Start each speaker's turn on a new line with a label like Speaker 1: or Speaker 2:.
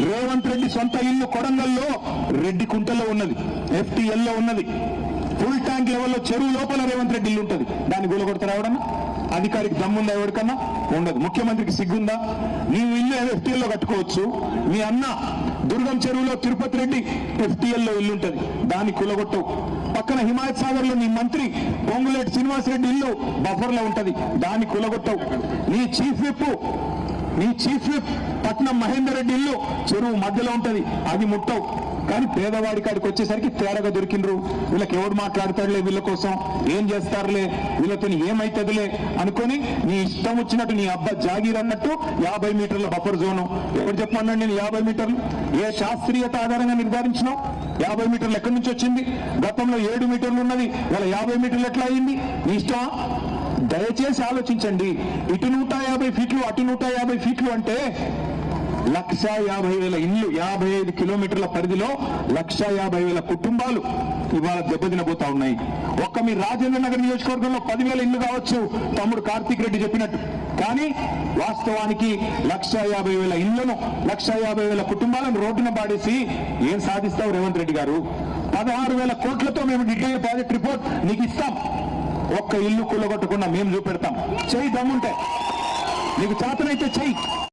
Speaker 1: రేవంత్ రెడ్డి సొంత ఇల్లు కొడంగల్లో రెడ్డికుంటలో ఉన్నది, FTL లో ఉన్నది. ఫుల్ ట్యాంక్ లెవెల్లో చెరువు లోపల రేవంత్ రెడ్డి ఇల్లు ఉంటుంది. దాన్ని కూలగొడతారా ఎవడన్నా? అధికారికి దమ్ముందా ఎవరికన్నా? ఉండదు. ముఖ్యమంత్రికి సిగ్గుందా? నీవు ఇల్లు FTL లో కట్టుకోవచ్చు. మీ అన్న దుర్గం చెరువులో తిరుపతి రెడ్డి FTL లో ఇల్లు ఉంటుంది, దాన్ని కూలగొట్టవు. పక్కన హిమాయత్ సాగర్ లో నీ మంత్రి పొంగులేటి శ్రీనివాసరెడ్డి ఇల్లు బఫర్ లో ఉంటది, దాన్ని కూలగొట్టవు. నీ చీఫ్ విప్ పట్నం మహేందర్ రెడ్డి ఇల్లు చెరువు మధ్యలో ఉంటది, అది ముట్టవు. కానీ పేదవాడి కాడికి వచ్చేసరికి తేడాగా దొరికిండ్రు. వీళ్ళకి ఎవడు మాట్లాడతాడులే, వీళ్ళ కోసం ఏం చేస్తారులే, వీళ్ళతో ఏమైతుందిలే అనుకొని నీ ఇష్టం వచ్చినట్టు నీ అబ్బా జాగీర్ అన్నట్టు 50 మీటర్ల బఫర్ జోను. ఎవరు చెప్పమన్నాడు నేను 50 మీటర్లు? ఏ శాస్త్రీయత ఆధారంగా నిర్ధారించినావు? 50 మీటర్లు ఎక్కడి నుంచి వచ్చింది? గతంలో 7 మీటర్లు ఉన్నది, ఇలా 50 మీటర్లు ఎట్లా అయింది? నీ ఇష్టమా? దయచేసి ఆలోచించండి. ఇటు 150 ఫీట్లు అటు 150 ఫీట్లు అంటే 1,50,000 ఇల్లు, 55 కిలోమీటర్ల పరిధిలో 1,50,000 కుటుంబాలు ఇవాళ దెబ్బతినబోతా ఉన్నాయి. ఒక్క మీ రాజేంద్ర నగర్ నియోజకవర్గంలో 10,000 ఇల్లు కావచ్చు తమ్ముడు కార్తీక్ రెడ్డి చెప్పినట్టు, కానీ వాస్తవానికి 1,50,000 ఇళ్లను 1,50,000 కుటుంబాలను రోడ్డున పాడేసి ఏం సాధిస్తావు రేవంత్ రెడ్డి గారు? 16,000 కోట్లతో మేము డీటెయిల్ ప్రాజెక్ట్ రిపోర్ట్ నీకు ఇస్తాం. ఒక్క ఇల్లు కూలగొట్టకుండా మేము చూపెడతాం. చెయ్యి, దమ్ముంటే నీకు చేతనైతే చెయ్యి.